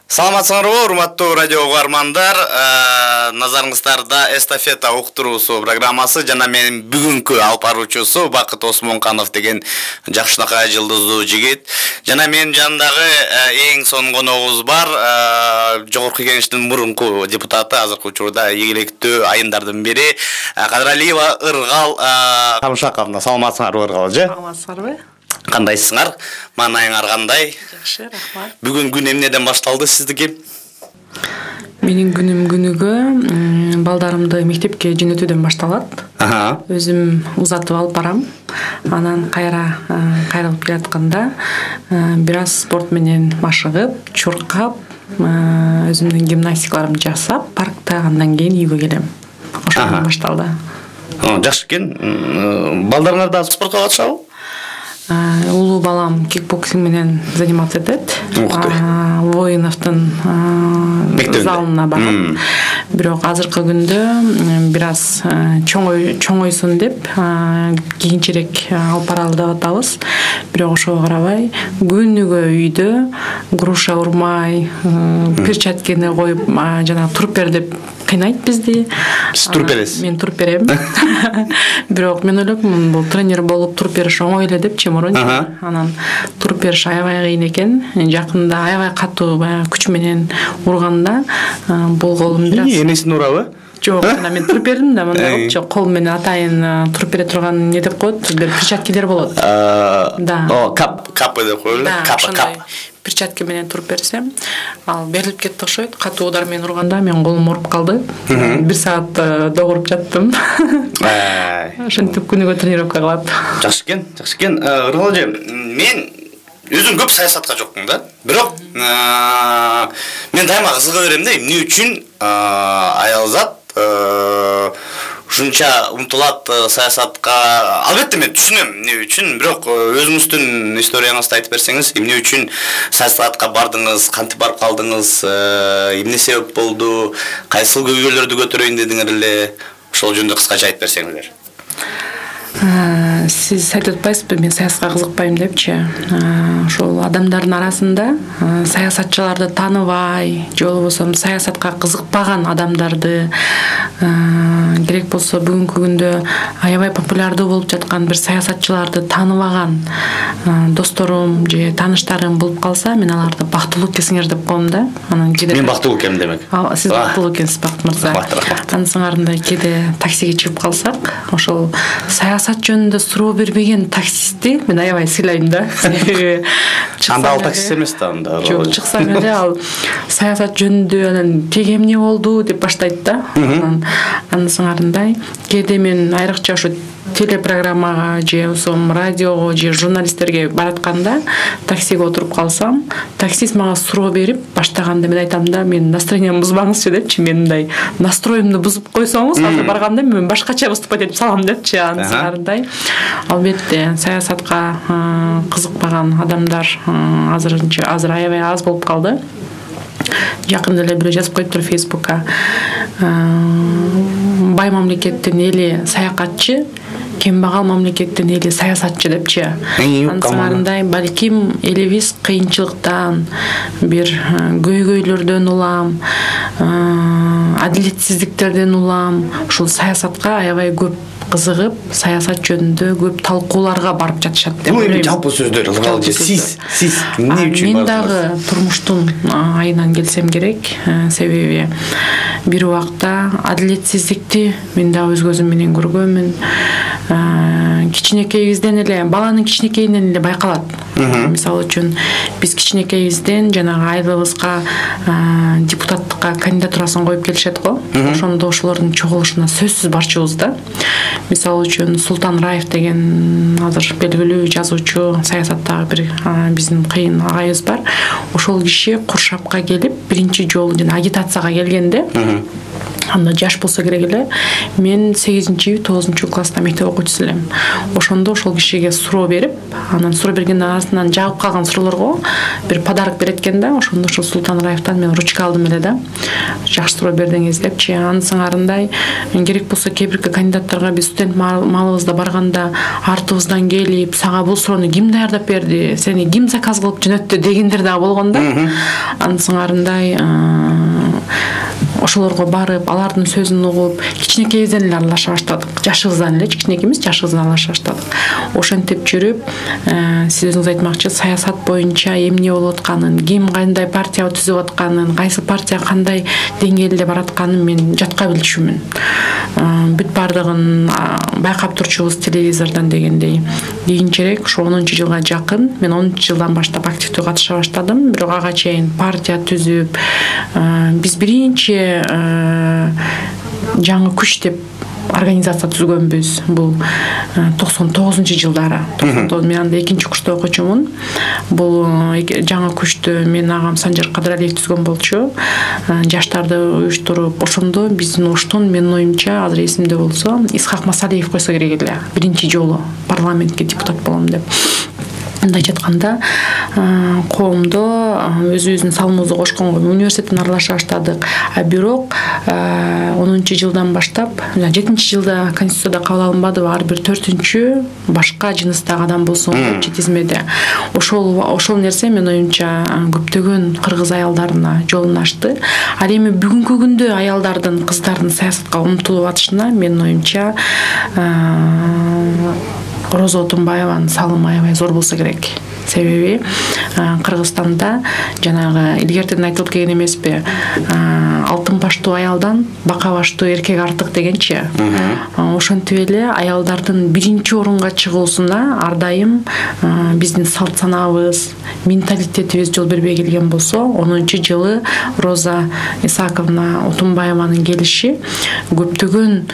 Саламатсыңарбы, урматтуу радио угармандар. Назарыңыздарда эстафета уктуруусу программасы жана менин бүгүнкү алып баруучусу Бакыт Осмонканов деген жакшынакай жылдыздуу жигит. Жана менин жанымдагы эң сонун коногубуз бар, Жогорку Кеңештин мурунку депутаты, азыркы учурда ийгиликтүү айымдардын бири Кадралиева Ыргал Камшаковна. Саламатсыңарбы Ыргал эже? Саламатсыңарбы? Кандайсыңар? Маанайыңар кандай? Жакшы, рахмат. Бүгүн күн эмнеден башталды сиздики? Менин күнүм күнүгө балдарымды мектепке жөнөтүүдөн башталат. Өзүм узатып алып барам. Анан кайрылып келатканда бир аз спорт менен машыгып, чуркап, өзүмдүн гимнастикаларымды жасап, паркта андан кийин үйгө келем. Ошондон башталды. Жакшы экен. Балдарыңар да спортко катышабы? Улуу балам кикбоксинг менен заниматься этет. Воиновдун залына барат. Бирок азыркы күндө бир аз чоңойсун деп кийинчерээк алып баралы деп атабыз. Бирок ошого карабай күнүгө үйдө груша урмай, перчаткени коюп, жана туруп бер деп кыйнайт бизди. Сиз туруп бересиз? Мен туруп берем. Бирок мен ойлопмун, бул тренер болуп туруп бериш оңой эле депчи мурун. Анан туруп бериш аябай кыйын экен. Жакында аябай катуу күч менен урганда бул колум бир аз. Энесин урабы? Жок, мен туруп бердим да, мындай кол менен атайын туруп бере турган не деп коет, бир перчаткилер болот. Да. Кап деп коелу. Кап. Перчатка менен туруп берсем, ал берилип кетти окшойт. Катуу удар менен урганда менин колум ооруп калды. Бир саат догуруп жаттым. Ошентип күнүгө тренировка кылат. Жакшы экен. Ыргал эже, мен өзүм көп саясатка жокмун да. Бирок мен дайыма кызыга берем да, эмне үчүн аялзат ушунча умтулат саясатка. Албетте мен түшүнөм эмне үчүн, бирок өзүңүздүн историяңызды айтып берсеңиз, эмне үчүн саясатка бардыңыз, кантип барып калдыңыз, эмне себеп болду, кайсыл көйгөйлөрдү көтөрөйүн дедиңер эле, ошол жөнүндө кыскача айтып берсеңиздер. Сиз айтып атпайсызбы, мен саясатка кызыкпайм депчи. Ошол адамдардын арасында саясатчыларды тааныбай, же болбосо саясатка кызыкпаган адамдарды, керек болсо бүгүнкү күндө аябай популярдуу болуп жаткан бир саясатчыларды тааныбаган досторум же тааныштарым болуп калса, мен аларды бактылуу экенсиңер деп коем да. Анан мен бактылуу экенмин демек. Сиз бактылуу экенсиз, Бакыт мырза. Анысыңарында кээде таксиге чыгып калсак, ошол саясат жөнүндө суроо бербеген таксистти мен аябай сыйлайм да. Анда ал таксист эмес да анда. Жок, чыксаң эле ал саясат жөнүндө анан теге эмне болду деп баштайт да. Анысыңарындай кээде мен айрыкча ушу телепрограммага же радиого же журналисттерге баратканда таксиге отуруп калсам, таксист мага суроо берип баштаганда мен айтам да, мен настроениемди бузбаңызчы депчи, мен мындай настроюмду бузуп койсоңуз, азыр барганда мен башкача выступать этип салам депчи. Анысыңарындай албетте саясатка кызыкпаган адамдар азыр аябай аз болуп калды. Жакында эле бирөө жазып коюптур Фейсбукка. Бай мамлекеттин эли саякатчы, кембагал мамлекеттин эли саясатчы депчи. Анысыңарындай балким элибиз кыйынчылыктан, бир көйгөйлөрдөн улам, адилетсиздиктерден улам ушул саясатка аябай көп кызыгып, саясат жөнүндө көп талкууларга барып жатышат деп ойлойм. Бул жалпы сөздөр, Ыргал эже, сиз эмне үчүн мен дагы турмуштун айынан келсем керек, себеби бир убакта адилетсиздикти мен дагы өз көзүм менен көргөнмүн. Кичинекейибизден эле, баланын кичинекейинен эле байкалат. Мисалы үчүн биз кичинекейибизден жанагы айлыбызга депутаттыкка кандидатурасын коюп келишет го. Ошондо ошолордун чогулушуна сөзсүз барчубуз да. Мисалы үчүн Султан Раев деген азыр белгилүү жазуучу, саясаттагы бир биздин кыйын агайыбыз бар. Ошол киши Куршапка келип, биринчи жолу жана агитацияга келгенде анда жаш болсо керек эле. Мен 8-9 класста мектеп окуучусу элем. Ошондо ошол кишиге суроо берип, анан суроо бергенден арасынан жагып калган суроолорго бир подарок берет экен да. Ошондо ошо Султан Раевтан мен ручка алдым эле да. Жакшы суроо бердиңиз депчи. Анын сыңарындай керек болсо кээ бир кандидаттарга биз студент маалыбызда барганда артыбыздан келип, сага бул суроону ким даярдап берди, сени ким заказ кылып жөнөттү дегендер да болгон да. Анын сыңарындай ошолорго барып, алардын сөзүн угуп, кичинекейибизден эле аралаша баштадык. Жашыбыздан эле, кичинекей эмес, жашыбыздан аралаша баштадык. Ошентип жүрүп, сиз өзүңүз айтмакчы, саясат боюнча эмне болуп атканын, ким кандай партия түзүп атканын, кайсы партия кандай деңгээлде баратканын мен жатка билчүмүн. Бүт бардыгын байкап турчубуз телевизордон дегендей. Кийинчерээк ошо 10-жылга жакын, мен 10-жылдан баштап активдүү катыша баштадым. Бирок ага чейин партия түзүп, биз биринчи жаңы күч деп организация түзгөнбүз. Бул 99-жылдары. Мен анда 2-курста окуучумун. Бул жаңы күчтү мен агам Санжар Кадыралиев түзгөн болчу. Жаштарды уюштуруп, ошондо биздин оштон менин оюмча азыр эсимде болсо Исхак Масалиев койсо керек эле. Биринчи жолу парламентке депутат болом деп. Мындай жатканда коомдо өзүбүздүн салымыбызды кошконго университеттен аралаша баштадык. Бирок 10-жылдан баштап, 7-жылда конституцияда кабыл алынбадыбы, ар бир 4-чү башка жыныстагы адам болсо болчу тизмеде. Ошол нерсе менин оюмча көптөгөн кыргыз аялдарына жолун ачты. Ал эми бүгүнкү күндө аялдардын, кыздардын саясатка умтулуп атышына менин оюмча Роза Отунбаеванын салымы аябай зор болсо керек. Себеби Кыргызстанда жанагы илгертен айтылып келген эмеспи, алтын баштуу аялдан бака баштуу эркек артык дегенчи. Ошентип эле аялдардын биринчи орунга чыгуусуна ар дайым биздин салт санабыз, менталитетибиз жол бербей келген болсо, 10-жылы Роза Исаковна Отунбаеванын келиши көптөгөн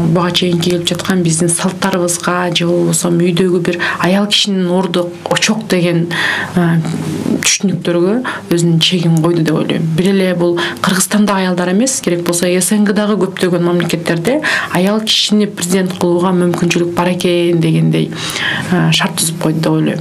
буга чейин келип жаткан биздин салттарыбызга же болбосо үйдөгү бир аял кишинин орду очок деген түшүнүктөргө өзүнүн чегин койду деп ойлойм. Бир эле бул Кыргызстандагы аялдар эмес, керек болсо СНГдагы көптөгөн мамлекеттерде аял кишини президент кылууга мүмкүнчүлүк бар экен дегендей шарт түзүп койду деп ойлойм.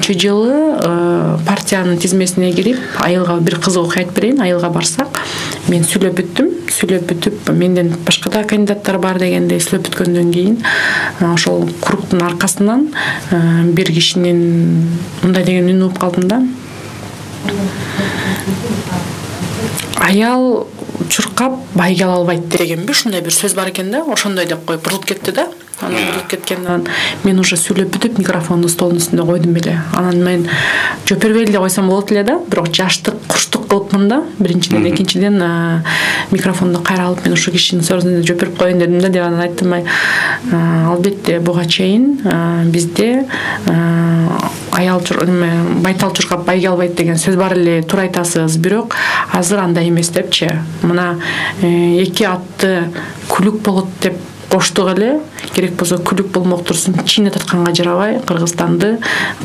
10-жылы партиянын тизмесине кирип, айылга бир кызык окуя айтып берейин. Айылга барсак, мен сүйлөп бүтүп, менден башка да кандидаттар бар дегендей сүйлөп бүткөндөн кийин ошол кругтун аркасынан бир кишинин мындай деген үнү угуп калдым да. Аял чуркап байге ала албайт дегенби, ушундай бир сөз бар экен да. Ошондой деп коюп бурулуп кетти да. Анан бурулуп кеткенден мен уже сүйлөп бүтүп микрофонду столдун үстүнө койдум эле. Анан мен жооп бербей эле койсом болот эле да, бирок жаштык курчтук кылыпмын да. Биринчиден, экинчиден микрофонду кайра алып мен ушул кишинин сөзүнө жооп берип коеюн дедим да, деп анан айттым, албетте буга чейин бизде аял байтал чуркап байге албайт деген сөз бар эле, туура айтасыз, бирок азыр андай эмес депчи. Мына эки атты күлүк болот деп коштук эле, керек болсо күлүк болмок турсун, чийне татканга жарабай Кыргызстанды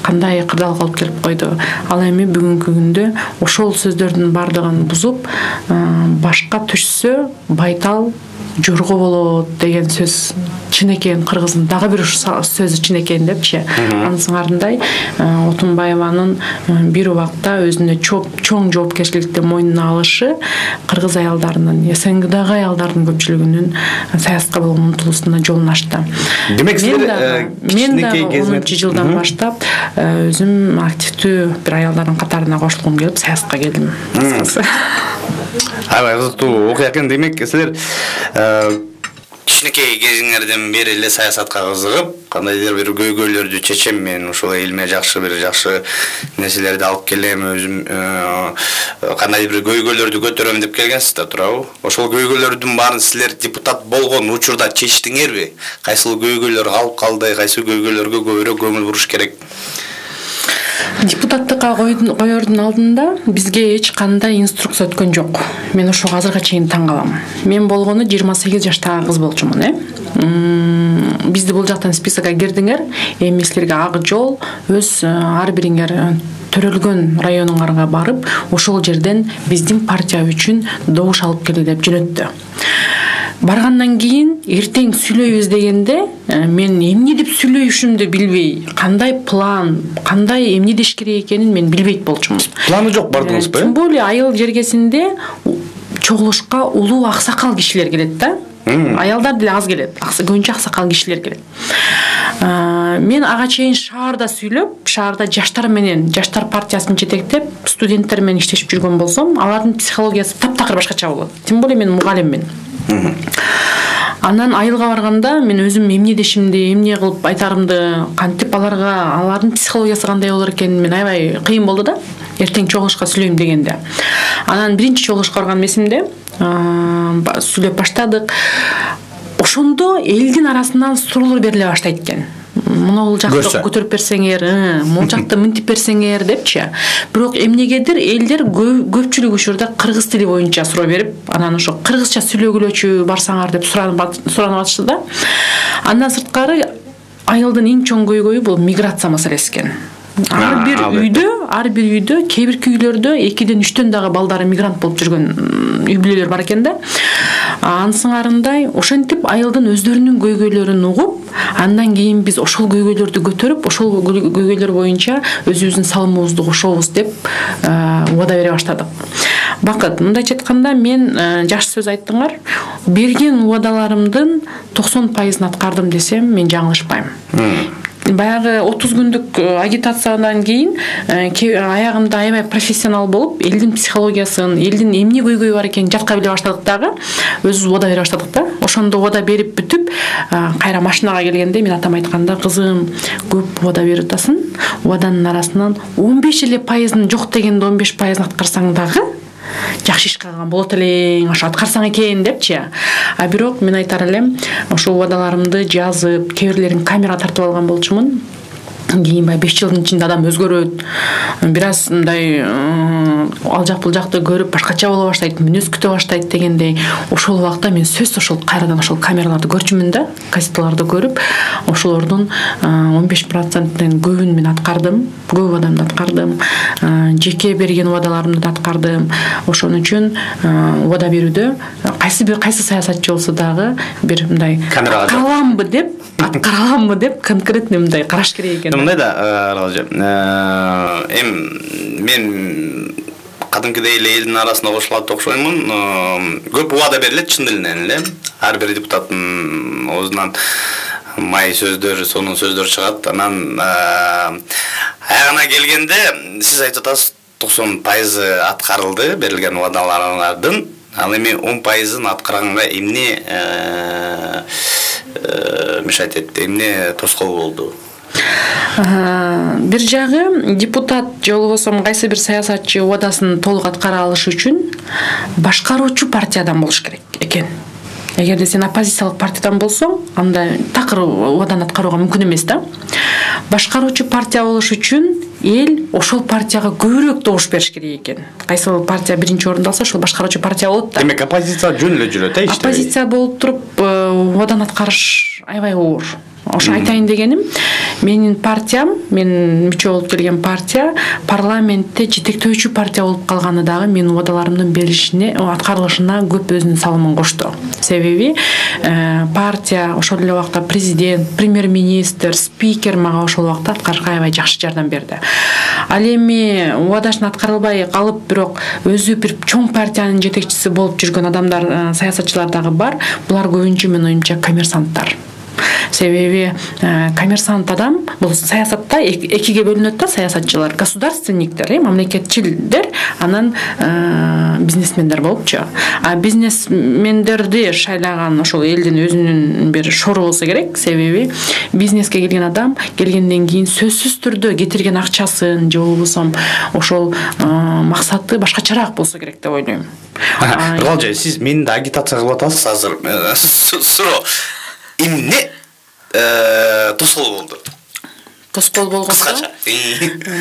кандай кырдаалга алып келип койду. Ал эми бүгүнкү күндө ошол сөздөрдүн бардыгын бузуп, башка түшсө байтал жорго болот деген сөз чын экен, кыргыздын дагы бир сөзү чын экен депчи. Анын сыңарындай Отунбаеванын бир убакта өзүнө чоң жоопкерчиликти мойнуна алышы кыргыз аялдарынын, СНГдагы аялдардын көпчүлүгүнүн саясатка болгон умтулуусуна жолун ачты. Демек мен дагы 10-жылдан баштап өзүм активдүү бир аялдардын катарына кошулгум келип саясатка келдим. Аябай кызыктуу окуя экен. Демек силер кичинекей кезиңерден бери эле саясатка кызыгып, кандайдыр бир көйгөйлөрдү чечем, мен ушул элиме жакшы нерселерди алып келем, өзүм кандайдыр бир көйгөйлөрдү көтөрөм деп келгенсиз да, туурабы? Ошол көйгөйлөрдүн баарын силер депутат болгон учурда чечтиңерби? Кайсыл көйгөйлөр калып калды, кайсы көйгөйлөргө көбүрөөк көңүл буруш керек? Депутаттыкка коердун алдында бизге эч кандай инструкция өткөн жок. Мен ошого азырга чейин таң калам. Мен болгону 28 жаштагы кыз болчумун, Бизди бул жактан спискакка кирдиңер, эми силерге ак жол, өз ар бириңер төрөлгөн районуңарга барып, ошол жерден биздин партия үчүн добуш алып келди деп жөнөттү. Баргандан кийин эртең сүйлөйбүз дегенде мен эмне деп сүйлөшүмдү билбей, кандай план, кандай эмне деш керек экенин мен билбейт болчумун. Планы жок бардыңызбы? Тем более айыл жергесинде чогулушка улуу аксакал кишилер келет да. Аялдар деле аз келет. Көбүнчө аксакал кишилер келет. Мен ага чейин шаарда сүйлөп, шаарда жаштар менен, жаштар партиясын жетектеп, студенттер менен иштешип жүргөн болсом, алардын психологиясы таптакыр башкача болот. Тем более мен мугалиммин. Анан айылга барганда мен өзүм эмне дешимди, эмне кылып айтарымды, кантип алардын психологиясы кандай болор экенин мен аябай кыйын болду да. Эртең чогулушка сүйлөйм дегенде. Анан биринчи чогулушка барган эсимде, сүйлөп баштадык. Ошондо элдин арасынан суроолор бериле баштайт экен. Муну жакты көтөрүп берсеңер, могу жакты мынтип берсеңер депчи. Бирок эмнегедир элдер көпчүлүк учурда кыргыз тили боюнча суроо берип, анан ошо кыргызча сүйлөгүлөчү барсаңар деп суранып атышты да. Андан сырткары айылдын эң чоң көйгөйү бул миграция маселеси экен. Ар бир үйдө, кээ бир үйлөрдө 2-ден 3төн дагы балдары мигрант болуп жүргөн үй бүлөлөр бар экен да. Ансыңарындай ошентип айылдын өздөрүнүн көйгөйлөрүн угуп, андан кийин биз ошол көйгөйлөрдү көтөрүп, ошол көйгөйлөр боюнча өзүбүздүн салымыбызды кошобуз деп убада бере баштадык. Бакыт, мындайча айтканда мен жакшы сөз айттыңар. Берген убадаларымдын 90%-ын аткардым десем, мен жаңылышпайм. Баягы 30 күндүк агитациядан кийин аягында аябай профессионал болуп, элдин психологиясын, элдин эмне көйгөйү бар экенин жатка биле баштадык дагы, өзүбүз убада бере баштадык да. Ошондо убада берип бүтүп, кайра машинага келгенде мен атам айтканда, кызым, көп убада берип атасың. Убаданын арасынан 15 эле пайызын жок дегенде 15%-ын аткарсаң дагы жакшы иш кылган болот элең, ошо аткарсаң экен депчи. А бирок мен айтар элем, ошо убадаларымды жазып, кээ бирлерин камерага тартып алган болчумун. Кийин 5 жылдын ичинде адам өзгөрөт. Бир аз мындай алжак булжакты көрүп башкача боло баштайт, мүнөз күтө баштайт дегендей. Ошол убакта мен сөзсүз ошол кайрадан ошол камераларды көрчүмүн да, кассеталарды көрүп, ошолордун 15%-тен көбүн мен аткардым, көп адамды аткардым, жеке берген убадаларымды да аткардым. Ошон үчүн убада берүүдө кайсы саясатчы болсо дагы бир мындай аткараламбы деп конкретно мындай караш керек экен. Мындай да, мен кадимкидей эле элдин арасында кошулат окшоймун. Көп убада берилет чын эле эле. Ар бир депутаттын оозунан май сөздөр, сонун сөздөр чыгат. Анан аягына келгенде сиз айтып атасыз 90% аткарылды берилген убадаларыңардын. Ал эми 10%-ын аткарганга эмне мешать этти, эмне тоскоол болду? Бир жагы депутат же болбосо кайсы бир саясатчы убадасын толук аткара алыш үчүн башкаруучу партиядан болуш керек экен. Эгерде сен оппозициялык партиядан болсоң, анда такыр убаданы аткарууга мүмкүн эмес да. Башкаруучу партия болуш үчүн эл ошол партияга көбүрөөк добуш бериш керек экен. Кайсы партия биринчи орунду алса, ошол башкаруучу партия болот да. Демек оппозиция жөн эле жүрөт, иштебей. Оппозиция болуп туруп убаданы аткарыш аябай оор. Ошо айтайын дегеним, менин партиям, мен мүчө болуп келген партия парламентте жетектөөчү партия болуп калганы дагы менин убадаларымдын берилишине, аткарылышына көп өзүнүн салымын кошту. Себеби партия ошол эле убакта президент, премьер-министр, спикер мага ошол убакта аткарышка аябай жакшы жардам берди. Ал эми убадашын аткарылбай калып, бирок өзү бир чоң партиянын жетекчиси болуп жүргөн адамдар, саясатчылар дагы бар. Булар көбүнчө менин оюмча коммерсанттар. Себеби коммерсант адам бул саясатта экиге бөлүнөт да, саясатчылар, государственниктер, мамлекетчилдер, анан бизнесмендер болупчу. А бизнесмендерди шайлаган ошол элдин өзүнүн бир шору болсо керек. Себеби бизнеске келген адам келгенден кийин сөзсүз түрдө кетирген акчасын же болбосо ошол максаты башкачараак болсо керек деп ойлойм. Ралжа, сиз мени да агитация кылып атасыз азыр. Суроо эмне тоскоол болду? Тоскоол болгондо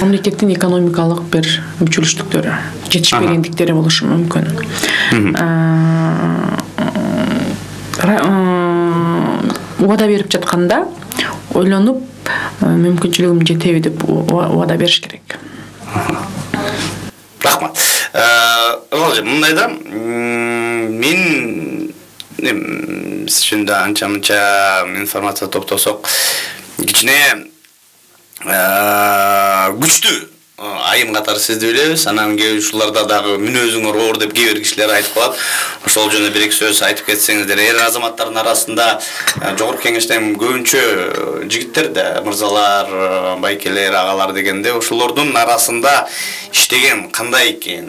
мамлекеттин экономикалык бир мүчөлүштүктөрү, жетишпегендиктери болушу мүмкүн. Убада берип жатканда ойлонуп, мүмкүнчүлүгүм жетеби деп убада бериш керек. Рахмат. Ыргалжы, мындай да, мен сізшінде анча-мынча информация топтосок, кичине күчтүү айым катары сизди билебиз. Анан кээ ушуларда дагы мүнөзүңөр оор деп кээ бир кишилер айтып калат. Ошол жөнүндө бир эки сөз айтып кетсеңиздер. Эр азаматтардын арасында жогорку кеңештен көбүнчө жигиттер да, мырзалар, байкелер, агалар дегенде ошолордун арасында иштеген кандай экен?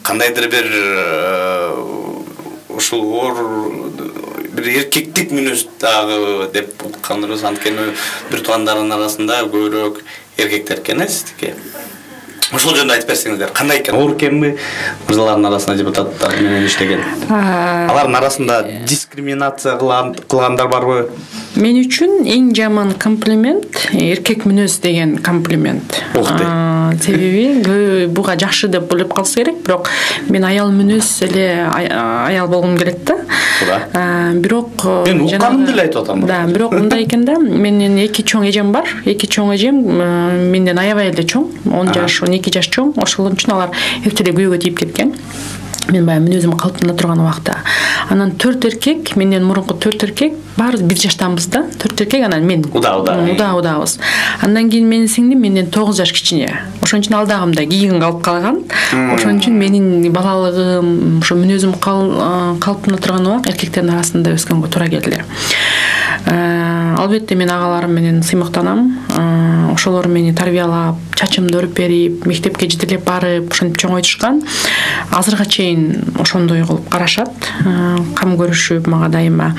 Кандайдыр бир ушул оор bir erkeklik мүнөз дагы деп укканыбыз, анткени бир туугандарынын арасында көбүрөөк эркектер экен сиздики. Ошол жөнүндө айтып берсеңиздер, кандай экен? Оор экенби? Мырзалардын арасында депутаттар менен иштеген. Алардын арасында дискриминация кылгандар барбы? Мен үчүн эң жаман комплимент эркек мүнөз деген комплимент. Себеби буга жакшы деп ойлоп калса керек, бирок мен аял мүнөз эле аял болгум келет да. Бирок мен укканымды эле айтып атам. Да, бирок мындай экен да, менин эки чоң эжем бар. Эки чоң эжем менден аябай эле чоң, 10 жаш, 12 жаш чоң. Ошол үчүн алар эптеле күйөөгө тийип кеткен. Мен баягы мүнөзүм калпына турган убакта. Анан 4 эркек, менден мурунку 4 эркек, баары 1 жаштанбыз да. 4 эркек, анан мен. Удабыз. Андан кийин менин сиңдим менден 9 жаш кичине. Ошон үчүн ал дагы мындай кийин калып калган. Ошон үчүн менин балалыгым, ошо мүнөзүм калпына турган убак эркектердин арасында өскөнгө туура келди. Албетте мен агаларым менен сыймыктанам. Ошолор мени тарбиялап, чачымды өрүп берип, мектепке жетелеп барып, ошентип чоңойтушкан. Азырга чейин ошондой кылып карашат. Кам көрүшүп мага дайыма.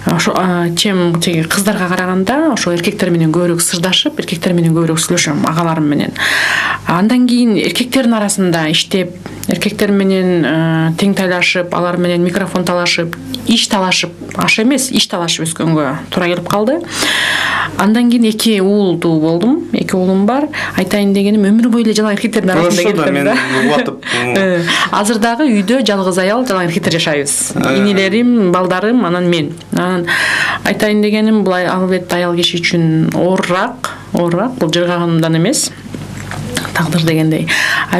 Ошо чем теги кыздарга караганда, ошо эркектер менен көбүрөөк сырдашып, эркектер менен көбүрөөк сүйлөшөм агаларым менен. Андан кийин эркектердин арасында иштеп, эркектер менен тең тайлашып, алар менен микрофон талашып, иш талашып, аш эмес, иш талашып өскөнгө туура келип калды. Андан кийин 2 уулдуу болдум. 2 уулум бар. Айтайын дегеним өмүр бою эле жалаң эркектердин арасында кеттим да. Азыр дагы үйдө жалгыз аял, жалаң эркектер жашайбыз. Инилерим, балдарым, анан мен. Айтайын дегеним бул албетте аял киши үчүн оорураак, бул жыргаганымдан эмес. Тагдыр дегендей.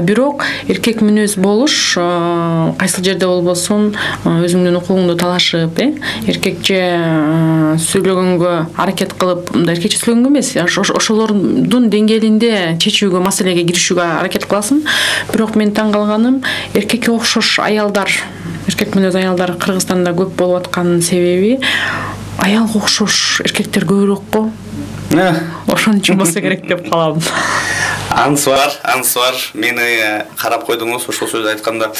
Бирок эркек мүнөз болуш кайсыл жерде болбосун өзүңдүн укугуңду талашып, эркекче сүйлөгөнгө аракет кылып, мындай эркекче сүйлөгөнгө эмес, ошолордун деңгээлинде чечүүгө, маселеге киришүүгө аракет кыласың. Бирок мен таң калганым, эркекке окшош аялдар, эркек мүнөз аялдар Кыргызстанда көп болуп атканын себеби аялга окшош эркектер көбүрөөк го. Ошон үчүн болсо керек деп калам. Ансуар, мени карап койдуңуз ошол сөздү айтканда.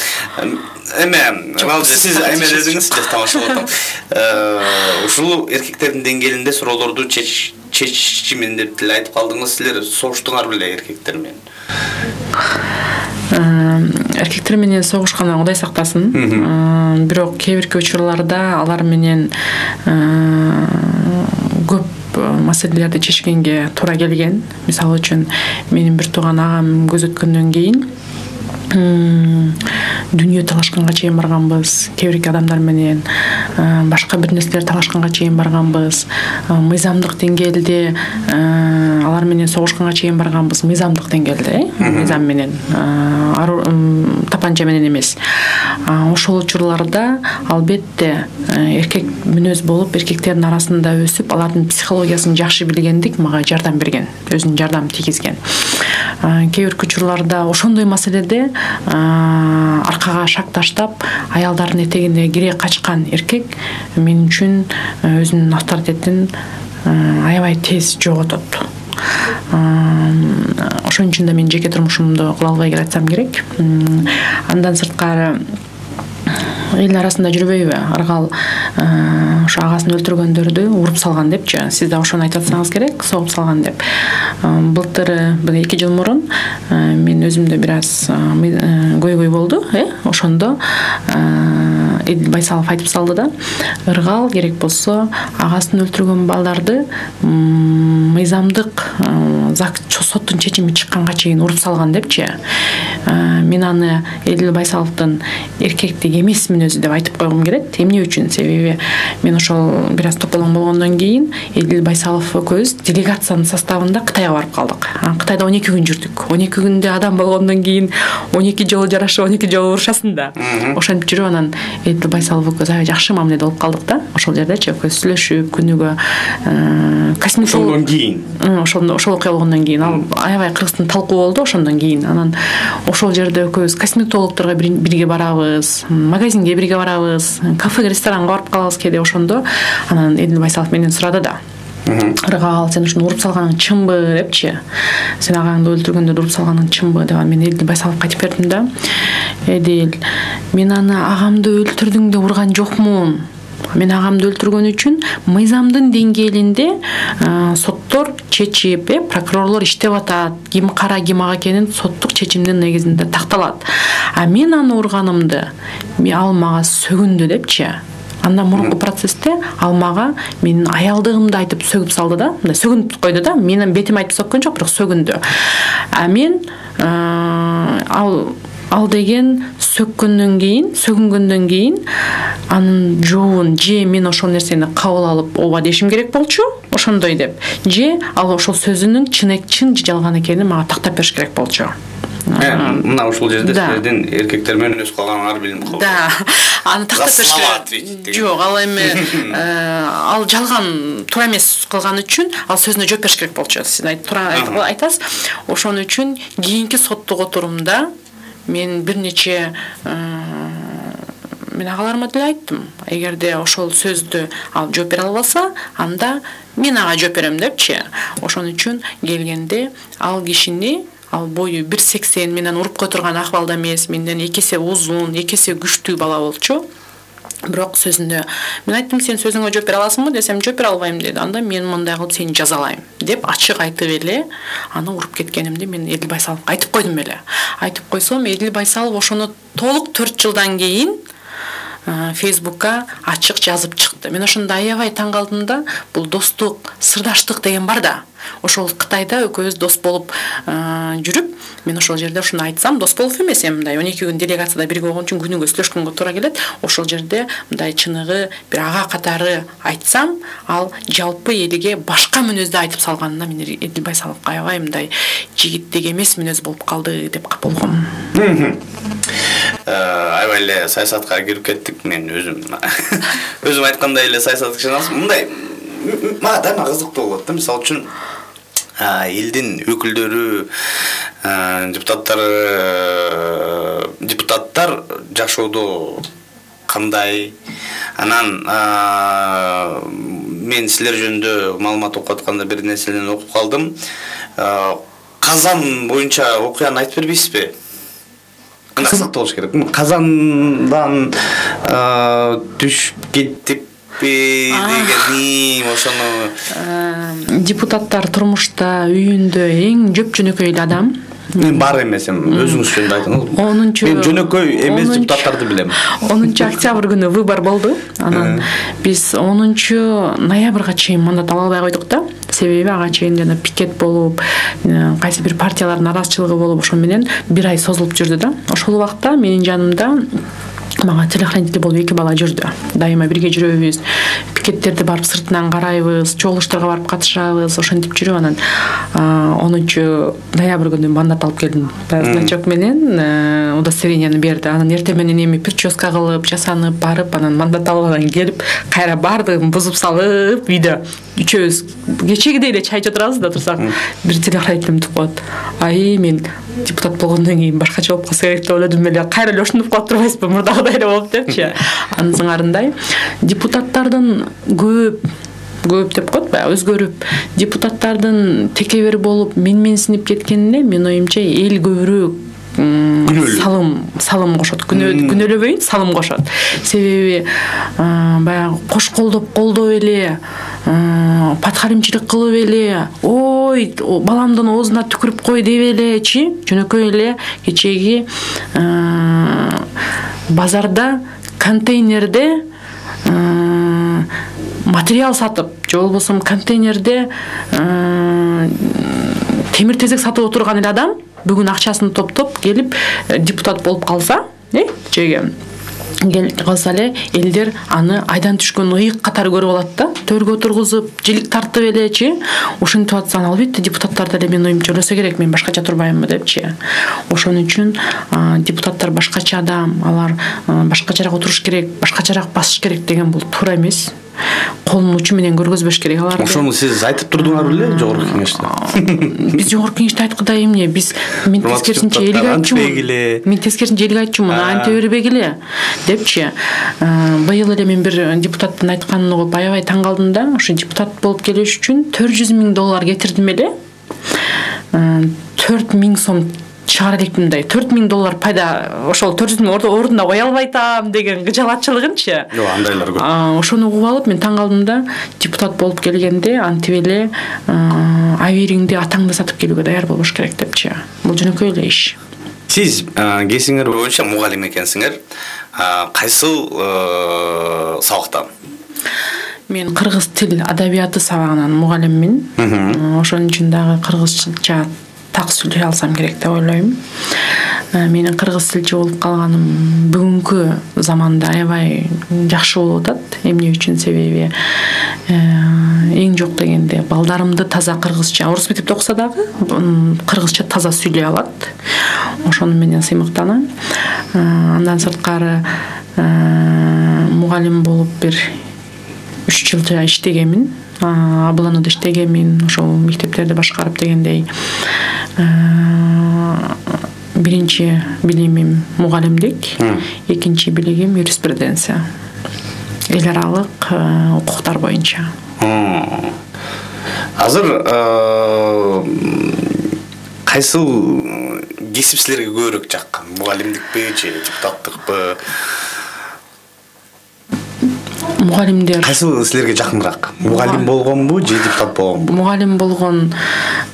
Сиз эмеледиңиз, тамашалап атам. Ушул эркектердин деңгээлинде суроолорду чечишимин деп деле айтып калдыңыз. Силер согуштуңар беле эркектер менен? Эркектер менен согушкандан Кудай сактасын. Бирок кээ бир учурларда алар менен көп маселелерди чечкенге туура келген. Мисалы үчүн менин бир тууган агам көз өткөндөн кийин дүнүйө талашканга чейин барганбыз. Кээ бир адамдар менен башка бир нерселер талашканга чейин барганбыз. Мыйзамдык деңгээлде алар менен согушканга чейин барганбыз. Мыйзамдык деңгээлде, мыйзам менен, тапанча менен эмес. Ошол учурларда албетте эркек мүнөз болуп, эркектердин арасында өсүп, алардын психологиясын жакшы билгендик мага жардам берген, өзүнүн жардам тийгизген. Кээ бир учурларда ошондой маселеде аркага шак таштап, аялдардын этегинде кире качкан эркек мен үчүн өзүнүн авторитетин аябай тез жоготот. Ошон үчүн да мен жеке турмушумду кыла албай айтсам керек. Андан сырткары эл арасында жүрбөйбү? Аргал ошо агасын өлтүргөндөрдү уруп салган депчи. Сиз да ошону айтып атсаңыз керек, согуп салган деп. Былтыр 2 жыл мурун мен өзүмдө бир аз көйгөй болду, ошондо Эдил Байсалов айтып салды да, ыргал керек болсо агасын өлтүргөн балдарды мыйзамдык соттун чечими чыкканга чейин уруп салган депчи. Мен аны Эдил Байсаловдун эркектик эмес мүнөзү деп айтып койгум келет. Эмне үчүн? Себеби себеби мен ошол бир аз тополоң болгондон кийин Эдил Байсалов экөөбүз делегациянын составында Кытайга барып калдык. Кытайда 12 күн жүрдүк. 12 күндө адам болгондон кийин 12 жолу жарашып 12 жолу урушасың да. Ошентип жүрүп анан Эдил Байсалов экөөбүз аябай жакшы мамиледе болуп калдык да. Ошол жердечи экөөбүз сүйлөшүп күнүгө косметолог кийин ошол окуя болгондон кийин ал аябай кыргыздын талкуу болду. Ошондон кийин анан ошол жерде экөөбүз косметологдорго бирге барабыз, магазинге бирге барабыз, кафеге, ресторанга барып калабыз кээде ошондо. Анан Эдил Байсалов менен сурады да. Ыргал, сен ушуну уруп салганың чынбы депчи. Сен агаңды өлтүргөндө уруп салганың чынбы деп мен Эдил Байсаловго айтып бердим да. Эдил, мен аны агамды өлтүрдүң деп урган жокмун. Мен агамды өлтүргөн үчүн мыйзамдын деңгээлинде соттор чечип, прокурорлор иштеп атат. Ким кара, ким ага экенин соттук чечимдин негизинде такталат. А мен аны урганымды ал мага сөгүндү депчи. Андан мурунку процессте ал мага менин аялдыгымды айтып сөгүп салды да. Мындай сөгүнүп койду да. Менин бетим айтып соккон жок, бирок сөгүндү. А мен ал деген сөгүнгөндөн кийин анын жообун же мен ошол нерсени кабыл алып ооба дешим керек болчу, ошондой деп. Же ал ошол сөзүнүн чын же жалган экенин мага тактап бериш керек болчу. Мына ушул жерде силердин эркектер менен өз калганыңар билинип калды. Да. Аны тактап бериш керек. Жок, ал эми ал жалган туура эмес кылган үчүн ал сөзүнө жооп бериш керек болчу. Сиз туура айтасыз. Ошон үчүн кийинки соттук отурумда мен бир нече мен агаларыма деле айттым. Эгерде ошол сөздү ал жооп бере албаса, анда мен ага жооп берем депчи. Ошон үчүн келгенде ал кишини ал бою 1.80 менен уруп кой турган акыбалда эмес, менден 2 эсе узун, 2 эсе күчтүү бала болчу. Бирок сөзүндө мен айттым, сен сөзүңө жооп бере аласыңбы десем, жооп бере албайм деди. Анда мен мындай кылып сени жазалайм деп ачык айтып эле аны уруп кеткенимди мен Эдил Байсаловго айтып койдум эле. Айтып койсом, Эдил Байсалов ошону толук 4 жылдан кийин Фейсбукка ачык жазып чыкты. Мен ошондо аябай таң калдым да. Бул достук, сырдаштык деген бар да. Ошол Кытайда экөөбүз дос болуп жүрүп, мен ошол жерде ушуну айтсам, дос болуп эмес, мындай 12 күн делегацияда бирге болгон үчүн күнүгө сүйлөшкөнгө туура келет. Ошол жерде мындай чыныгы бир ага катары айтсам, ал жалпы элге башка мүнөздө айтып салганына мен Эдил Байсаловго аябай мындай жигиттеги эмес мүнөз болуп калды деп болгом. Аябай эле саясатка кирип кеттик. Мен өзүм айткандай эле саясат кишинасым. Мындай мага да кызыктуу болот да. Мисалы үчүн элдин өкүлдөрү, депутаттар жашоодо кандай, анан мен силер жөнүндө маалымат окуп атканда бир нерселерди окуп калдым. Казан боюнча окуяны айтып бербейсизби? Кызыктуу болуш керек. Казандан түшүп кеттип деген ошону депутаттар турмушта үйүндө эң жөп жөнөкөй адам. Бар эмес, өзүңүз жөнүндө айтыңыз. Мен жөнөкөй эмес депутаттарды билем. 10 октябрь күнү выбор болду. Анан биз 10 ноябрга чейин мандат ала албай койдук да. Себеби ага чейин жана пикет болуп, кайсы бир партиялардын нараазычылыгы болуп, ошол менен 1 ай созулуп жүрдү да. Ошол убакта менин жанымда мага телохранитель болуп 2 бала жүрдү. Дайыма бирге жүрөбүз. Пикеттерди барып сыртынан карайбыз, чогулуштарга барып катышабыз, ошентип жүрүп анан 10 ноябрь күнү мандат алып келдим. Значок менен удостоверениени берди. Анан эртең менен эми прическа кылып, жасанып барып, анан мандат алып келип, кайра бардыгын бузуп салып, үйдө үчөөбүз кечегидей эле чай отурабыз да турсак, бир телохранителим туруп коет. Ай, мен депутат болгондон кийин башкача болуп калса керек деп ойлодум эле. Кайра эле ушинтип калып турбайсызбы, мурдагыдай эле болуп депчи. Анын сыңарындай депутаттардын көп деп коет, баягы өзгөрүп, депутаттардын текебер болуп, менсинип кеткенине мен оюмча эл көбүрөөк салым кошот. Күнөөлөбөйүн, салым кошот. Себеби баягы кош колдоп эле, паткаримчилик кылып эле, ой, баламдын оозуна түкүрүп кой деп элечи, жөнөкөй эле кечеги базарда контейнерде материал сатып, же болбосо контейнерде темир тезек сатып отурган эле адам бүгүн акчасын топтоп келип депутат болуп калса, жеге калса эле элдер аны айдан түшкөн ыйык катары көрүп алат да. Төргө отургузуп, жилик тартып элечи, ушинтип атсаң албетте депутаттар деле менин оюмча ойлосо керек, мен башкача турбаймынбы депчи. Ошон үчүн депутаттар башкача адам, алар башкачараак отуруш керек, башкачараак басыш керек деген бул туура эмес. Колун учу менен көргөзбөш керек аларды. Ошону сиз айтып турдуңар беле жогорку кеңеште? Биз жогорку кеңеште айткыда эмне? Биз мен тескерисинче элге айтчумун. Мен тескерисинче элге айтчумун, анте бербегиле депчи. Быйыл эле мен бир депутаттын айтканын угуп аябай таң калдым да. Ошо депутат болуп келиш үчүн $400,000 кетирдим эле. 4,000 сом чыгара элекмин мындай. $4,000 пайда, ошол 400,000 ордуна кое албай атам деген кыжалатчылыгынчы. Жок, андайлар көп. Ошону угуп алып мен таң калдым да, депутат болуп келгенде антип эле абийириңди атаңды сатып келүүгө даяр болуш керек депчи. Бул жөнөкөй эле иш. Сиз кесиңер боюнча мугалим экенсиңер. Кайсыл сабактан? Мен кыргыз тил адабияты сабагынан мугалиммин. Ошон үчүн дагы кыргызча так сүйлөй алсам керек деп ойлойм. Менин кыргыз тилчи болуп калганым бүгүнкү заманда аябай жакшы болуп атат. Эмне үчүн? Себеби эң жок дегенде балдарымды таза кыргызча, орус мектепте окуса дагы кыргызча таза сүйлөй алат. Ошону менен сыймыктанам. Андан сырткары мугалим болуп бир 3 жыл иштегенмин. Абланада иштегенмин, ошол мектептерди башкарып дегендей. Биринчи билимим мугалимдик, экинчи билигим юриспруденция. Эл аралык укуктар боюнча. Азыр кайсыл кесип силерге көбүрөөк жаккан? Мугалимдикпи же депутаттыкпы? Мугалимдер кайсыл силерге жакыныраак? Мугалим болгонбу же депутат болгонбу? Мугалим болгон,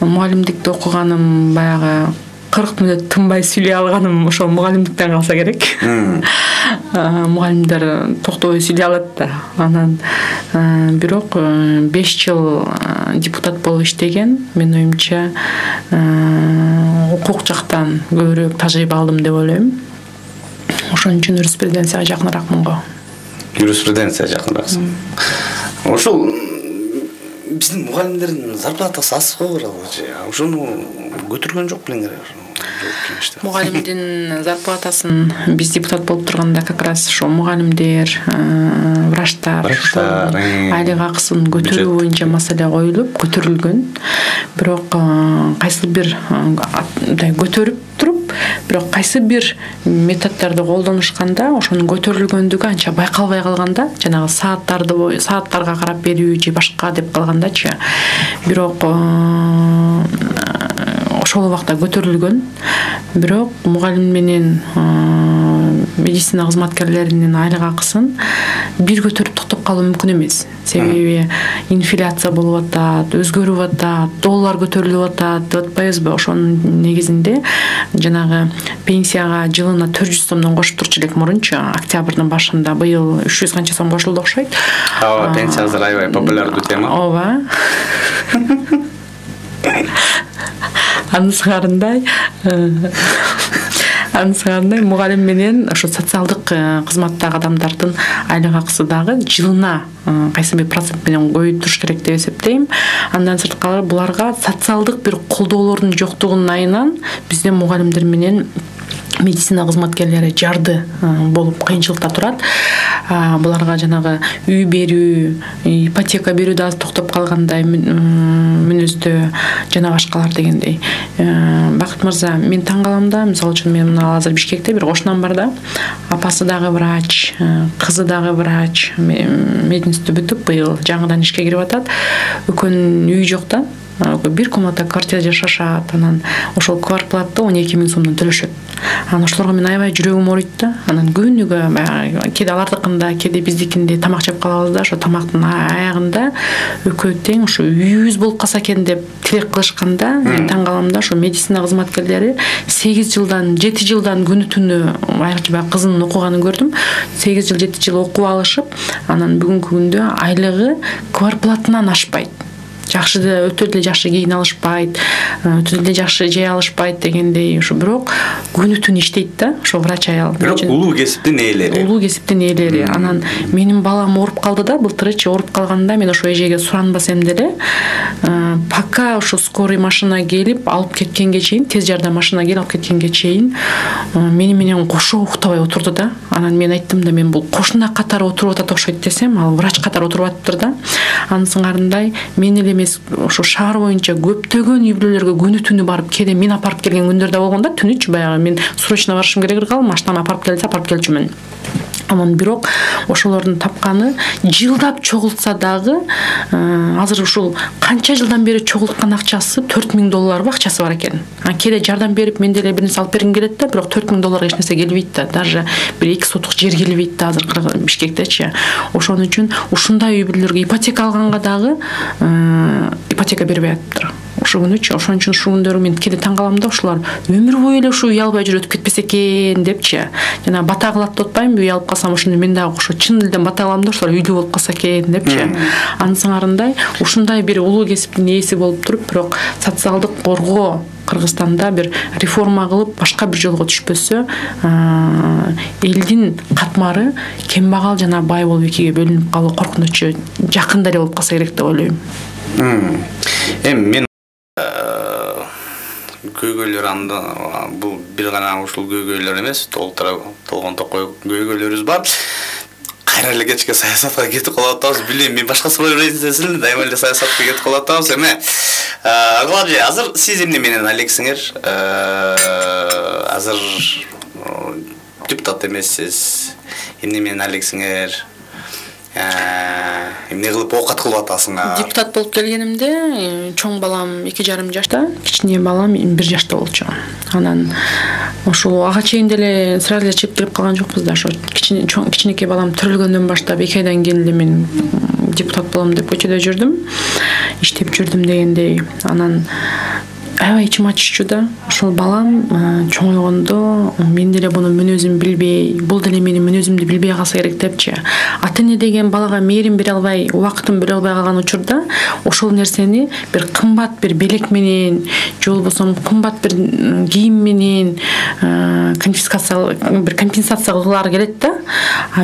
мугалимдикте окуганым баягы 40 мүнөт тынбай сүйлөй алганым ошол мугалимдиктен калса керек. Мугалимдер токтобой сүйлөй алат да. Анан бирок 5 жыл депутат болуп иштеген, мен оюмча укук жактан көбүрөөк тажрыйба алдым деп ойлойм. Ошон үчүн юриспруденцияга жакыныраакмын го. Юриспруденция жакынрааксың. Ошол биздин мугалимдердин зарплатасы аз го же ошону көтөргөн жок белеңер? Мугалимдин зарплатасын биз депутат болуп турганда как раз ошо мугалимдер, врачтар айлык акысын көтөрүү боюнча маселе коюлуп, көтөрүлгөн. Бирок кайсы бир көтөрүп туруп, бирок кайсы бир методдорду колдонушканда ошонун көтөрүлгөндүгү анча байкалбай калганда, жанагы сааттарга карап берүү же башка деп калгандачы. Бирок ошол убакта көтөрүлгөн. Бирок мугалим менен медицина кызматкерлеринин айлык акысын бир көтөрүп токтоп калуу мүмкүн эмес. Себеби инфляция болуп атат, өзгөрүп атат, доллар көтөрүлүп атат деп атпайбызбы? Ошонун негизинде жанагы пенсияга жылына 400 сомдон кошуп турчу элек мурунчу, октябрдын башында. Быйыл 300 канча сом кошулду окшойт. Пенсия азыр аябай популярдуу тема. Ооба. Анысыгандай мугалим менен ошо социалдык кызматтагы адамдардын айлык акысы дагы жылына кайсы бир процент менен көбөйтүш керек деп эсептейм. Андан сырткары буларга социалдык бир колдоолордун жоктугунун айынан биздин мугалимдер менен медицина кызматкерлери жарды болуп кыйынчылыкта турат. Буларга жанагы үй берүү, ипотека берүү да токтоп калгандай мүнөздө жана башкалар дегендей. Бакыт мырза, мен таң калам да, мисалы үчүн мен азыр Бишкекте бир кошунам бар да, апасы дагы врач, кызы дагы врач, мединститутты бүтүп быйыл жаңыдан ишке кирип атат. Өкөнүн үйү жок да. Бир комната квартирада жашашат, анан ошол квартплатты 12,000 сомдон төлөшөт. Анан ошолорго мен аябай жүрөгүм ооруйт да. Анан күнүгө кеде алардыкында, кеде биздикинде тамак жеп калабыз да, ошо тамактын аягында экөө тең ушу үйүбүз болуп калса экен деп тилек кылышканда, мен таң калам да, ошо медицина кызматкерлери 8 жылдан 7 жылдан күнү түнү айрыкча кызынын окуганын көрдүм. 8 жыл 7 жыл окуп алышып, анан бүгүнкү күндө айлыгы квартплатынан ашпайт. жакшы өтө эле жакшы кийине алышпайт, өтө эле жакшы жей алышпайт дегендей, ошо бирок күнү түн иштейт да, ошо врач аял. Бирок улуу кесиптин ээлери. Улуу кесиптин ээлери. Анан менин балам ооруп калды да, былтырчы ооруп калганда мен ошо эжеге суранбасам деле, пока ошо скорый машина келип алып кеткенге чейин, тез жардам машина келип алып кеткенге чейин мени менен кошо уктабай отурду да. Анан мен айттым да, мен бул кошуна катары отуруп атат окшойт десем, ал врач катары отуруп атыптыр да. Анын сыңарындай мен эле эмес, ошо шаар боюнча көптөгөн үй бүлөлөргө күнү түнү барып кээде мен апарып келген күндөр да болгон да, түнүчү баягы мен срочно барышым керек калып, машинаны апарып келчүмүн. Анан бирок ошолордун тапканы жылдап чогултса дагы, азыр ушул канча жылдан бери чогулткан акчасы $4000 акчасы бар экен. Кээде жардам берип мен деле бир нерсе алып бергим келет да, бирок $4000 эч нерсе келбейт да, даже бир 2 сотук жер келбейт да азыр Бишкектечи. Ошон үчүн ушундай үй бүлөлөргө ипотека алганга дагы ипотека бербей атыптыр. Ошо күнүчү, ошон үчүн ушул күндөрү мен кээде таң калам да, ушулар өмүр бою эле ушу үй албай жүрүп өтүп кетпесе экен депчи. Жана бата кылат деп атпаймынбы, үй алып калсам ошондо мен дагы ошо чын элден бата кылам да, ушулар үйлүү болуп калса экен депчи. Анын сыңарындай ушундай бир улуу кесиптин ээси болуп туруп, бирок социалдык коргоо Кыргызстанда бир реформа кылып, башка бир жолго түшпөсө, элдин катмары кембагал жана бай болуп экиге бөлүнүп калуу коркунучу жакында эле болуп калса керек деп ойлойм. Мен көйгөйлөр анда бул бир гана ушул көйгөйлөр эмес, толгон токой көйгөйлөрүбүз бар. Кайра эле кечке саясатка кетип калып атабыз, билем, мен башкасы менен эсептесем, дайыма эле саясатка кетип калып атабыз. Эме Акылбек, азыр сиз эмне менен алексиңер? Азыр депутат эмессиз. Эмне менен алексиңер? Эмне кылып оокат кылып атасыңар? Депутат болуп келгенимде чоң балам 2,5 жашта, кичине балам 1 жашта болчу. Анан ошол ага чейин деле сразу эле чыгып келип калган жокпуз да, ошо кичинекей балам төрөлгөндөн баштап 2 айдан кийин эле мен депутат болом деп көчөдө жүрдүм, иштеп жүрдүм дегендей. Анан аябай ичим ачышчу да. Ошол балам чоңойгондо мен деле мунун мүнөзүн билбей, бул деле менин мүнөзүмдү билбей калса керек депчи. Ата-эне деген балага мээрим бере албай, убактын бөлө албай калган учурда ошол нерсени бир кымбат бир белек менен, же болбосо кымбат бир кийим менен компенсация кылгылары келет да.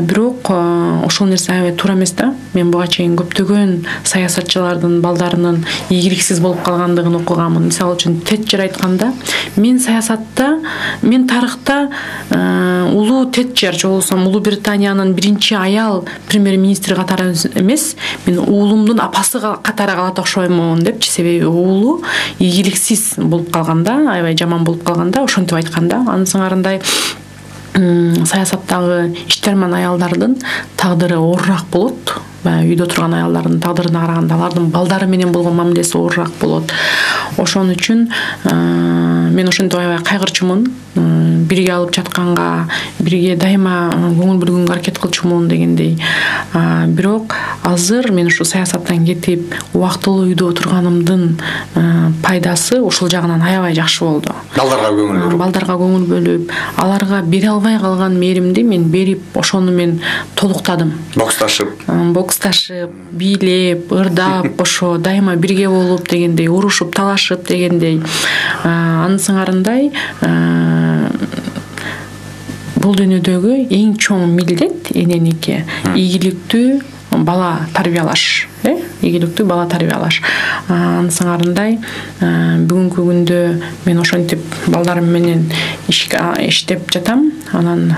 Бирок ошол нерсе аябай туура эмес да. Мен буга чейин көптөгөн саясатчылардын балдарынын ийгиликсиз болуп калгандыгын окуганмын. Мисалы үчүн Тэтчер айтканда, мен саясатта, мен тарыхта улуу Тэтчер, же болбосо Улуу Британиянын биринчи аял премьер-министри катары эмес, мен уулумдун апасы катары калат окшоймун депчи. Себеби уулу ийгиликсиз болуп калганда, аябай жаман болуп калганда ошентип айтканда. Анын сыңарындай саясаттагы иштерман аялдардын тагдыры оорураак болот. Үйдө турган аялдардын тагдырына караганда алардын балдары менен болгон мамилеси оорураак болот. Ошон үчүн мен ошентип аябай кайгырчумун. Бирге алып жатканга, бирге дайыма көңүл бургөнгө аракет кылчумун дегендей. Бирок азыр мен ушу саясаттан кетип, убактылуу үйдө отурганымдын пайдасы ушул жагынан аябай жакшы болду. Балдарга көңүл бөлүп, аларга бере албай калган мээримди мен берип, ошону мен толуктадым. Боксташып, бийлеп, ырдап, ошо дайыма бирге болуп дегендей, урушуп, талашып дегендей. Анын сыңарындай бул дүйнөдөгү эң чоң милдет эненики ийгиликтүү бала тарбиялаш, ийгиликтүү бала тарбиялаш. Анын сыңарындай бүгүнкү күндө мен ошентип балдарым менен иштеп жатам. Анан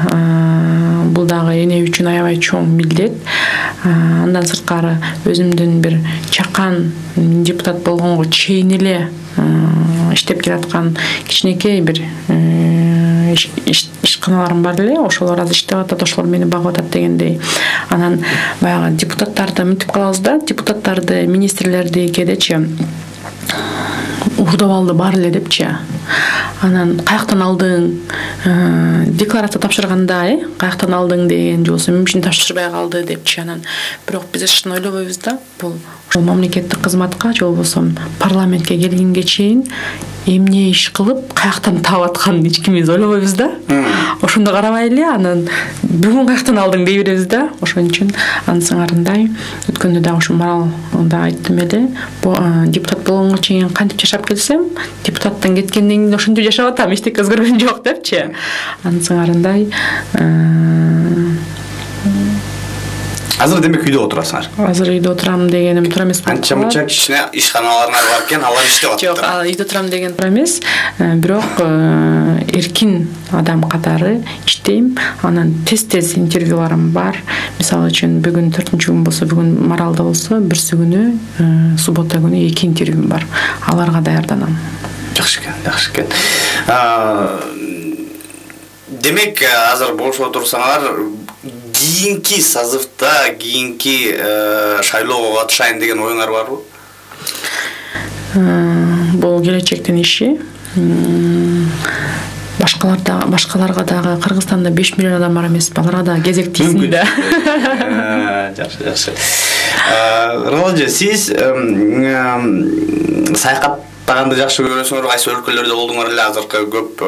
бул дагы эне үчүн аябай чоң милдет. Андан сырткары өзүмдүн бир чакан депутат болгонго чейин эле иштеп келаткан кичинекей бир ишканаларым бар эле, ошолор азыр иштеп атат, ошолор мени багып атат дегендей. Анан баягы депутаттарды мынтип калабыз да, депутаттарды, министрлерди кээдечи урдап алды бар эле депчи. Анан каяктан алдың, декларация тапшырганда, каяктан алдың деген же болбосо мүмкүн тапшырбай калды депчи. Анан бирок биз ушуну ойлобойбуз да, бул мамлекеттик кызматка же болбосо парламентке келгенге чейин эмне иш кылып каяктан таап атканын эч кимибиз ойлобойбуз да. Ошондо карабай эле анан бүгүн каяктан алдың дей беребиз да. Ошон үчүн анын сыңарындай өткөндө дагы ушу Маралда айттым эле, депутат болгонго чейин кантип жашап келсем, депутаттан кеткенден кийин ошентип жашап атам, эчтеке өзгөргөн жок депчи. Анын сыңарындай Азыр демек үйдө отурасыңар. Азыр үйдө отурам дегеним туура эмес болуп калат. Анча-мынча кичине ишканаларыңар бар экен, алар иштеп атат. Жок, үйдө турам деген туура эмес. Бирок эркин адам катары иштейм. Анан тез-тез интервьюларым бар. Мисалы үчүн бүгүн 4-күн болсо, бүгүн Маралда болсо, бирси күнү суббота күнү 2 интервьюм бар. Аларга даярданам. Жакшы экен. Демек, азыр бош отурсаңар, кийинки сазывда, кийинки шайлоого катышайын деген оюңар барбы? Бул келечектин иши. Башкаларга дагы Кыргызстанда 5 миллион адам бар эмес, аларга да кезек тийсин да. Жакшы. Ролжа, сиз саякаттаганды жакшы көрөсүңөр, кайсы өлкөлөрдө болдуңар эле, азыркы көп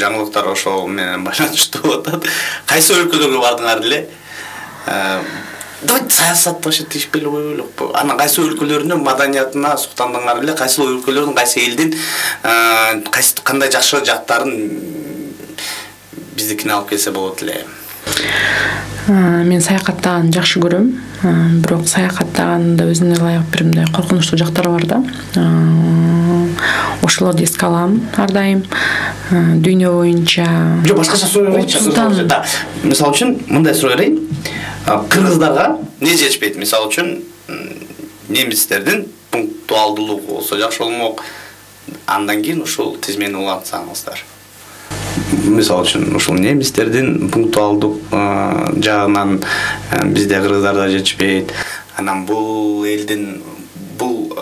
жаңылыктар ошол менен байланыштуу болуп атат. Кайсы өлкөлөргө бардыңар эле? Давайте саясатты тиешпей эле коелукпу. Анан кайсы өлкөлөрдүн маданиятына суктандыңар эле, кайсы өлкөлөрдүн, кайсы элдин кандай жакшы жактарын биздикине алып келсе болот эле? Мен саякаттаганды жакшы көрөм, бирок саякаттаганда өзүнө ылайык бир мындай коркунучтуу жактары бар да. Ошолорду эске алам ар дайым. Дүйнө боюнча. Жок, башкача сурайынчы. Мисалы үчүн мындай суроо берейин. Кыргыздарга не жетишпейт? Мисалы үчүн немистердин пунктуалдуулугу болсо жакшы болмок. Андан кийин ушул тизмени улантсаңыздар. Мисалы үчүн ушул немистердин пунктуалдык жагынан бизде кыргыздарда жетишпейт. Анан бул элдин бул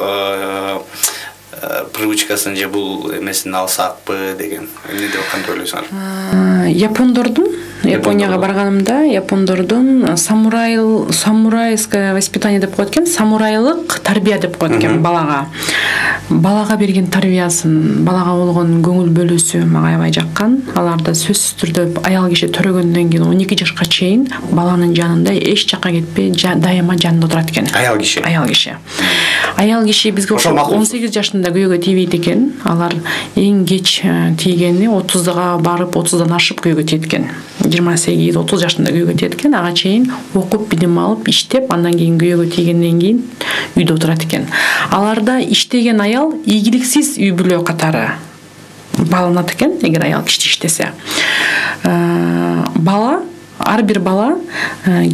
привычкасын же бул эмесин алсакпы деген. Эмне деп кантип ойлойсуңар? Японияга барганымда, япондордун самурайское воспитание деп коет экен, самурайлык тарбия деп коет экен балага. Балага берген тарбиясын, балага болгон көңүл бөлүүсү мага аябай жаккан. Аларда сөзсүз түрдө аял киши төрөгөндөн кийин 12 жашка чейин баланын жанында эч жакка кетпей, дайыма жанында отурат экен. Аял киши бизге 18 жашында күйөөгө тийбейт экен. Алар эң кеч тийгени 30-га барып 30дан ашып күйөөгө тийет экен. 28-30 жашында күйөөгө тийет экен. Ага чейин окуп, билим алып, иштеп, андан кийин күйөөгө тийгенден кийин үйдө отурат экен. Аларда иштеген аял ийгиликсиз үй бүлө катары бааланат экен, эгер аял киши иштесе. Ар бир бала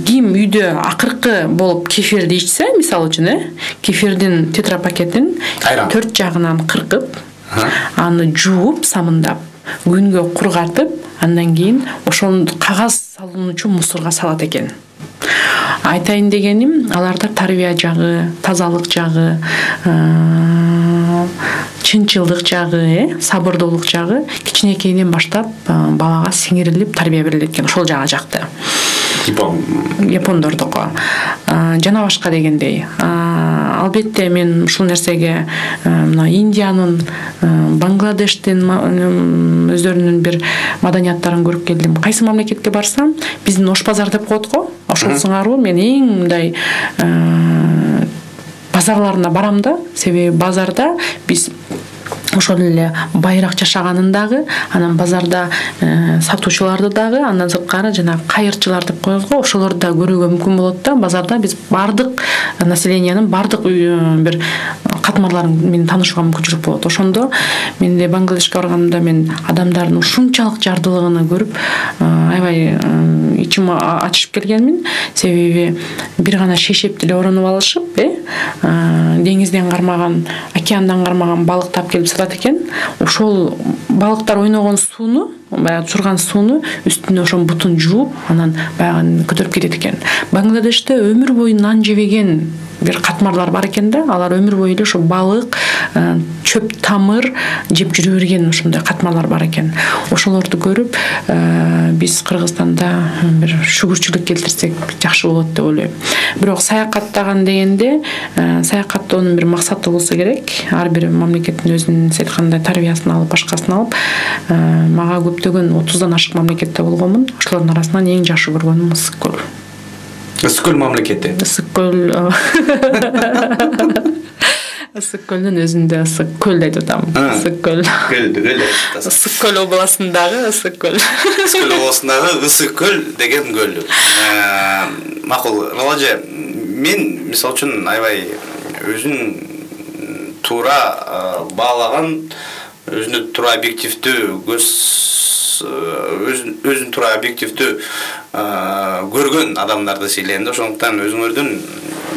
ким үйдө акыркы болуп кефирди ичсе, мисалы үчүн, кефирдин тетрапакетин 4 жагынан кыркып, аны жууп, самындап, күнгө кургатып, андан кийин ошол кагаз салынуучу мусорго салат экен. Айтайын дегеним, аларда тарбия жагы, тазалык жагы, чынчылдык жагы, сабырдуулук жагы кичинекейден баштап балага сиңирилип тарбия берилет экен. Ошол жагы жакты. Япондордуку. Жана башка дегендей. Албетте мен ушул нерсеге мына Индиянын, Бангладештин өздөрүнүн бир маданияттарын көрүп келдим. Кайсы мамлекетке барсам, биздин ош базар деп коет го. Ошол сыңаруу мен эң мындай базарларына барам да, себеби базарда биз ошол эле байыраак жашаганын дагы, анан базарда сатуучуларды дагы, андан сырткары жана кайырчылар деп коебуз го, ошолорду да көрүүгө мүмкүн болот да. Базарда биз бардык населениянын бардык бир катмарларын менен таанышууга мүмкүнчүлүк болот. Ошондо мен де Бангладешке барганда мен адамдардын ушунчалык жардылыгын көрүп аябай ичим ачышып келгенмин. Себеби бир гана шешеп деле оронуп алышып, деңизден кармаган, океандан кармаган балык таап келип сатат экен. Ошол балыктар ойногон сууну баягы турган сууну үстүнө ошо бутун жууп, анан баягы көтөрүп кетет экен. Бангладеште өмүр бою нан жебеген бир катмарлар бар экен да, алар өмүр бою эле ошо балык, чөп тамыр жеп жүрө берген ошондой катмарлар бар экен. Ошолорду көрүп, биз Кыргызстанда бир шүгүрчүлүк келтирсек жакшы болот деп ойлойм. Бирок саякаттаган дегенде, саякаттоонун бир максаты болсо керек. Ар бир мамлекеттин өзүнүн айткандай тарбиясын алып, башкасын алып, мага көптөгөн 30дан ашык мамлекетте болгонмун. Ошолордун арасынан эң жакшы көргөнүм Ысык көл. Ысык көл мамлекети. Ысык көл. Ысык көлдүн өзүндө Ысык көл деп атам. Ысык көл. Ысык көл областындагы Ысык көл. Ысык көл областындагы Ысык көл деген көл. Макул, Ролаже, мен мисалы үчүн аябай өзүн туура баалаган, өзүнө туура объективдүү өзүн туура объективдүү көргөн адамдарды сыйлайм да. Ошондуктан өзүңөрдүн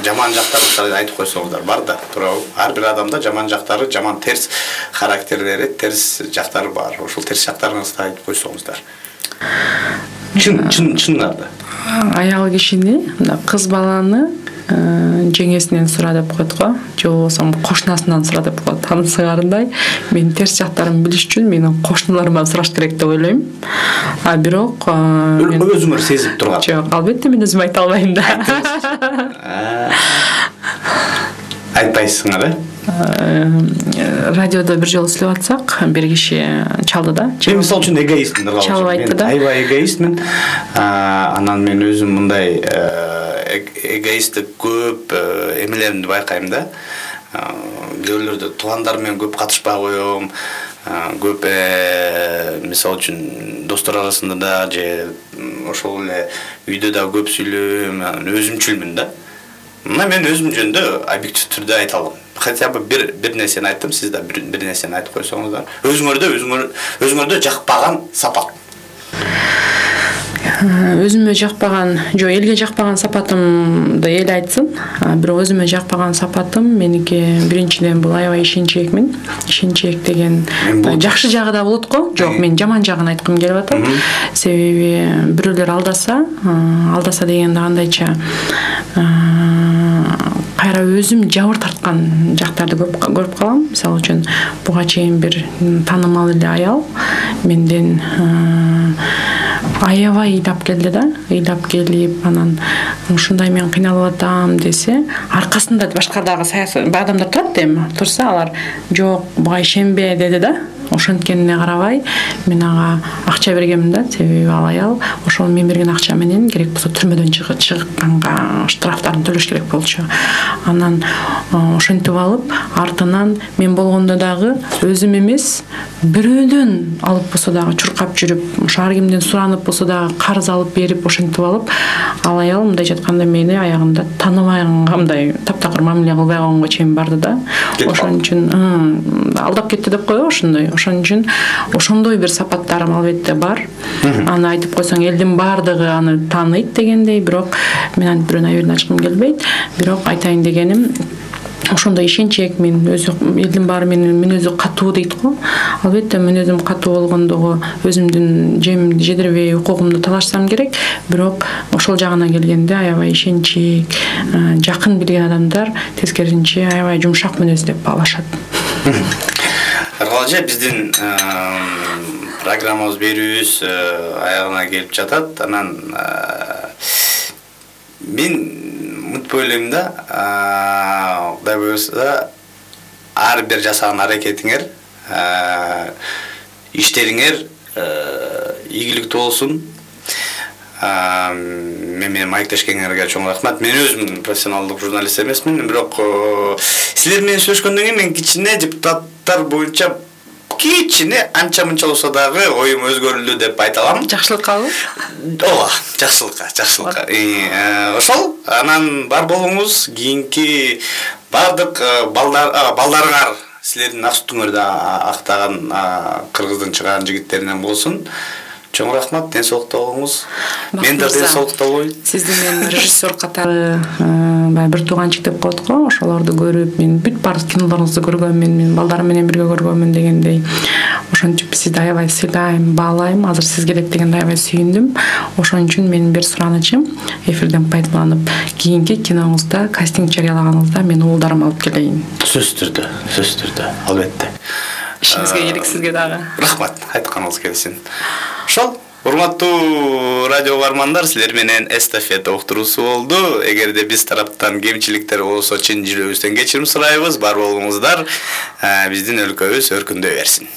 жаман жактарын айтып койсоңуздар бар да, туурабы? Ар бир адамда жаман жактары, жаман терс характерлери, терс жактары бар. Ошол терс жактарыңызды айтып койсоңуздар. Чынында. Аял кишини, кыз баланы жеңесинен сура деп коет го, же болбосо кошунасынан сура деп коет. Анын сыңарындай мен терс жактарымды билиш үчүн менин кошуналарымдан сураш керек деп ойлойм. Бирок мен өзүңөр сезип турган. Жок, албетте мен өзүм айта албайм да. Айтпайсыңар, Радиодо бир жолу сүйлөп атсак, бир киши чалды да. Мен мисалы үчүн эгоистмин. Чалып айтты да. Аябай эгоистмин. Анан мен өзүм мындай эгоисттик көп эмелеримди байкайм да. Көөлөрдө туугандар менен көп катышпай коём. Көп мисалы үчүн достор арасында да же ошол эле үйдө да көп сүйлөйм, өзүмчүлмүн да. Мына мен өзүм жөнүндө объектив түрдө айта алам. Хотя бы бир нерсени айттым, сиз да бир нерсени айтып койсоңуздар. Өзүңөрдө жакпаган сапат. Өзүмө жакпаган, жок, элге жакпаган сапатымды эл айтсын. Бирок өзүмө жакпаган сапатым меники биринчиден бул аябай ишенчээкмин. Ишенчээк деген жакшы жагы да болот го. Жок, мен жаман жагын айткым келип атат. Себеби бирөөлөр алдаса дегенде кандайча кайра өзүм жабыр тарткан жактарды көп көрүп калам. Мисалы үчүн буга чейин бир таанымал эле аял менден аябай ыйлап келди да. Ыйлап келип, анан ушундай мен кыйналып атам десе, аркасында башка дагы саясат адамдар турат эми. Турса алар жок, буга ишенбе деди да. Ошонткенине карабай мен ага акча бергенмин да. Себеби ал аял ошол мен берген акча менен керек болсо түрмөдөн чыгганга штрафтарын төлөш керек болчу. Анан ошентип алып, артынан мен болгондо дагы өзүм эмес, бирөөдөн алып болсо дагы чуркап жүрүп, ар кимден суранып болсо дагы карыз алып берип ошентип алып, ал аял мындай жатканда мени аягында тааныбайганга, мындай таптакыр мамиле кылбай койгонго чейин барды да. Ошон үчүн алдап кетти деп коебу ошондой. Ошон үчүн ошондой бир сапаттарым албетте бар. Аны айтып койсоң элдин баардыгы аны тааныйт дегендей, бирок мен антип бирөөнүн айыбын ачкым келбейт. Бирок айтайын дегеним, ошондой ишенчээк мен өзү элдин баары мен өзү катуу дейт го. Албетте мен өзүм катуу болгондогу өзүмдүн жемимди жедирбей, укугумду талашсам керек, бирок ошол жагына келгенде аябай ишенчээк, жакын билген адамдар тескерисинче аябай жумшак мүнөз деп баалашат. Ролаже, биздин программабыз берүүбүз аягына келип жатат. Анан мен мынтип ойлойм да, Кудай буюрса, ар бир жасаган аракетиңер, иштериңер ийгиликтүү болсун. Мен менен маектешкениңерге чоң рахмат. Мен өзүм профессионалдык журналист эмесмин, бирок силер менен сүйлөшкөндөн кийин мен кичине депутаттар боюнча кичине анча-мынча болсо дагы оюм өзгөрүлдү деп айта алам. Жакшылыккабы? Ооба, жакшылыкка. Ошол, анан бар болуңуз, кийинки бардык балдарыңар силердин ак сүтүңөрдө актаган Кыргыздын чыган жигиттеринен болсун. Чоң рахмат, ден соолукта болуңуз. Мен да ден соолукта болоюн. Сизди мен режиссер катары бир тууганчык деп коет го. Ошолорду көрүп, мен бүт баардык кинолоруңузду көргөнмүн, мен балдарым менен бирге көргөнмүн дегендей. ошентип сизди аябай сыйлайм, баалайм. Азыр сиз керек дегенде аябай сүйүндүм. Ошон үчүн менин бир суранычым, эфирден пайдаланып, кийинки киноңузда кастинг жарыялаганыңызда мен уулдарымы алып келейин. Сөзсүз түрдө, албетте. Ишиңизге ийгилик сизге дагы. Рахмат, айтканыңыз келсин. Ошол урматтуу радио угармандар, силер менен эстафета уктуруусу болду. Эгерде биз тараптан кемчиликтер болсо, чын жүрөгүбүздөн кечирим сурайбыз. Бар болуңуздар, биздин өлкөбүз өркүндөй берсин.